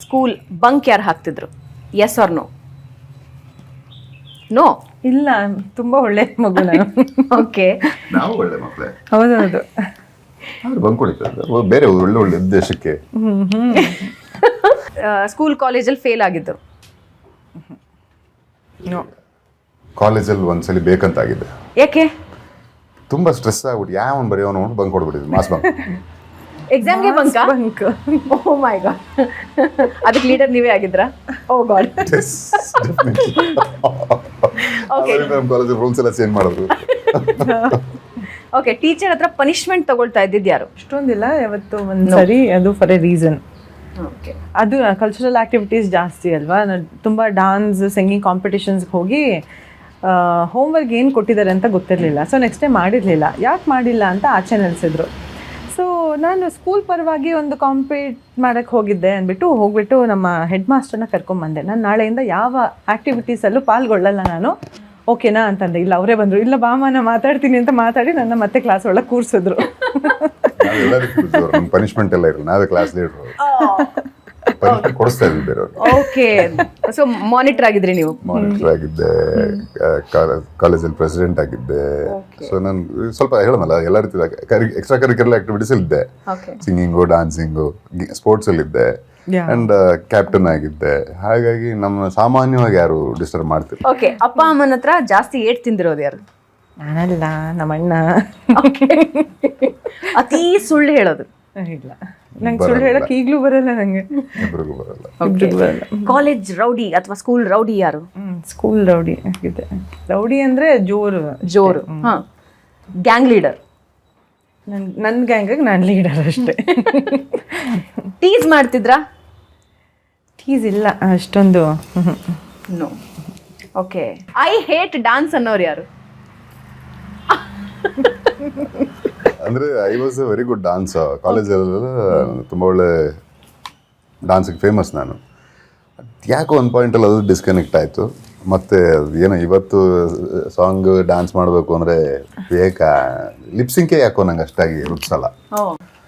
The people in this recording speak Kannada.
ಸ್ಕೂಲ್ ಬಂಕ್ ಯಾರು ಹಾಕ್ತಿದ್ರು? Yes or no? ನೋ. ಇಲ್ಲ, ತುಂಬಾ ಒಳ್ಳೆ ಮಗು ನಾನು. ಓಕೆ. ನಾವು ಒಳ್ಳೆ ಮಕ್ಕಳೇ. ಹೌದೌದು. ಅವ್ರು ಬಂದ್ಕೊಳಿತಾರೆ ಬೇರೆ ಒಳ್ಳೆ ಒಳ್ಳೆ ಉದ್ದೇಶಕ್ಕೆ. ಸ್ಕೂಲ್ ಕಾಲೇಜಲ್ಲಿ ಫೇಲ್ ಆಗಿದ್ದು? ನೋ. ಕಾಲೇಜಲ್ಲಿ ಒಂದ್ಸಲಿ ಬೇಕಂತಾಗಿದೆ. ಯಾಕೆ? ತುಂಬಾ ಸ್ಟ್ರೆಸ್ ಆಗ್ಬಿಟ್ಟು ಯಾವನ್ ಬರೆಯೋನು ಬಂಕ್ ಕೊಡ್ಬಿಟ್ಟಿದ್ವಿ, ಮಾಸ್ ಬಂಕ್. ಎಕ್ಸಾಮ್ಗೆ ಬಂಕ? ಬಂಕ್. ಓ ಮೈ ಗಾಡ್. ಅದಕ್ಕೆ ಲೀಡರ್ ನೀವೇ ಆಗಿದ್ರಾ? ಓ ಗಾಡ್. ಓಕೆ. ನಮ್ಮ ಕಾಲೇಜ್ ರೂಲ್ಸ್ ಎಲ್ಲ ಚೇಂಜ್ ಮಾಡಿದ್ರು. ಓಕೆ, ಟೀಚರ್ ಹತ್ರ ಪನಿಷ್ಮೆಂಟ್ ತಗೊಳ್ತಾ ಇದ್ದಿದ್ದು ಯಾರು? ಅಷ್ಟೊಂದಿಲ್ಲ, ಯಾವತ್ತು ಒಂದ್ಸರಿ, ಅದು ಫಾರ್ ಎ ರೀಸನ್. ಓಕೆ. ಅದು ಕಲ್ಚರಲ್ ಆಕ್ಟಿವಿಟೀಸ್ ಜಾಸ್ತಿ ಅಲ್ವಾ, ತುಂಬ ಡಾನ್ಸ್ ಸಿಂಗಿಂಗ್ ಕಾಂಪಿಟಿಷನ್ಸ್ಗೆ ಹೋಗಿ ಹೋಮ್ವರ್ಕ್ ಏನು ಕೊಟ್ಟಿದ್ದಾರೆ ಅಂತ ಗೊತ್ತಿರಲಿಲ್ಲ. ಸೊ ನೆಕ್ಸ್ಟ್ ಡೇ ಮಾಡಿರಲಿಲ್ಲ. ಯಾಕೆ ಮಾಡಿಲ್ಲ ಅಂತ ಆಚೆ ನೆಲೆಸಿದ್ರು. ಸೊ ನಾನು ಸ್ಕೂಲ್ ಪರವಾಗಿ ಒಂದು ಕಾಂಪೀಟ್ ಮಾಡೋಕ್ಕೆ ಹೋಗ್ಬಿಟ್ಟು ನಮ್ಮ ಹೆಡ್ ಮಾಸ್ಟರ್ನ ಕರ್ಕೊಂಬಂದೆ. ನಾನು ನಾಳೆಯಿಂದ ಯಾವ ಆ್ಯಕ್ಟಿವಿಟೀಸಲ್ಲೂ ಪಾಲ್ಗೊಳ್ಳಲ್ಲ ನಾನು, ಓಕೆನಾ ಅಂತಂದೆ. ಇಲ್ಲ, ಅವರೇ ಬಂದರು. ಇಲ್ಲ ಬಾಮ, ನಾನು ಮಾತಾಡ್ತೀನಿ ಅಂತ ಮಾತಾಡಿ ನನ್ನ ಮತ್ತೆ ಕ್ಲಾಸ್ ಒಳಗೆ ಕೂರಿಸಿದ್ರು. ಪನಿಷ್ಮೆಂಟ್ ಎಲ್ಲ ಇರಲ್ಲ, ನಾವೇ ಕ್ಲಾಸ್ ಲೀಡರ್. ಪನಿಷ್ಮೆಂಟ್ ಕೊಡಿಸ್ತಾ ಇದ್ವಿ ಬೇರೆಯವ್ರು. ಓಕೆ. ಸೊ ಮಾನಿಟರ್ ಆಗಿದ್ರಿ ನೀವು? ಮಾನಿಟರ್ ಆಗಿದ್ದೆ, ಕಾಲೇಜಲ್ಲಿ ಪ್ರೆಸಿಡೆಂಟ್ ಆಗಿದ್ದೆ. ಸೊ ನಾನು ಸ್ವಲ್ಪ ಹೇಳೋಣಲ್ಲ, ಎಲ್ಲ ರೀತಿ ಎಕ್ಸ್ಟ್ರಾ ಕರಿಕ್ಯುಲರ್ ಆಕ್ಟಿವಿಟೀಸ್ ಇದ್ದೆ. ಸಿಂಗಿಂಗು, ಡಾನ್ಸಿಂಗು, ಸ್ಪೋರ್ಟ್ಸ್ ಅಲ್ಲಿ ಇದ್ದೆ, ಅಂಡ್ ಕ್ಯಾಪ್ಟನ್ ಆಗಿದ್ದೆ. ಹಾಗಾಗಿ ನಮ್ಮ ಸಾಮಾನ್ಯವಾಗಿ ಯಾರು ಡಿಸ್ಟರ್ಬ್ ಮಾಡ್ತಿಲ್ಲ. ಓಕೆ. ಅಪ್ಪ ಅಮ್ಮನ ಹತ್ರ ಜಾಸ್ತಿ ಏಟ್ ತಿಂದಿರೋದು ಯಾರು? ನಾನಲ್ಲ, ನಮ್ಮ ಅಣ್ಣ. ಅತೀ ಸುಳ್ಳು ಹೇಳೋದು? ಇಲ್ಲ, ನಂಗೆ ಸುಳ್ಳು ಹೇಳಕ್ಕೆ ಈಗಲೂ ಬರಲ್ಲ. ನನಗೆ ಇಬ್ರಿಗೂ ಬರಲ್ಲ. ಕಾಲೇಜ್ ರೌಡಿ ಅಥವಾ ಸ್ಕೂಲ್ ರೌಡಿ ಯಾರು? ಸ್ಕೂಲ್ ರೌಡಿ ಆಗಿದೆ. ರೌಡಿ ಅಂದರೆ ಜೋರು. ಹಾಂ. Gang leader? ನನ್ನ ಗ್ಯಾಂಗಿಗೆ ನಾನು ಲೀಡರ್ ಅಷ್ಟೇ. ಟೀಸ್ ಮಾಡ್ತಿದ್ರಾ? ಟೀಸ್ ಇಲ್ಲ ಅಷ್ಟೊಂದು. No. Okay. I hate dance ಅನ್ನೋರು ಯಾರು? ಅಂದರೆ I was a very good dance. ಕಾಲೇಜಲ್ಲೆಲ್ಲ ತುಂಬ ಒಳ್ಳೆ ಡಾನ್ಸಿಗೆ ಫೇಮಸ್ ನಾನು. ಯಾಕೋ ಒಂದು ಪಾಯಿಂಟಲ್ಲಿ ಅದು ಡಿಸ್ಕನೆಕ್ಟ್ ಆಯಿತು. ಮತ್ತು ಏನೋ ಇವತ್ತು ಸಾಂಗ್ ಡ್ಯಾನ್ಸ್ ಮಾಡಬೇಕು ಅಂದರೆ ಲಿಪ್ಸಿಂಕೇ ಯಾಕೋ ನಂಗೆ ಅಷ್ಟಾಗಿ ರುಚಿಸಲ್ಲ.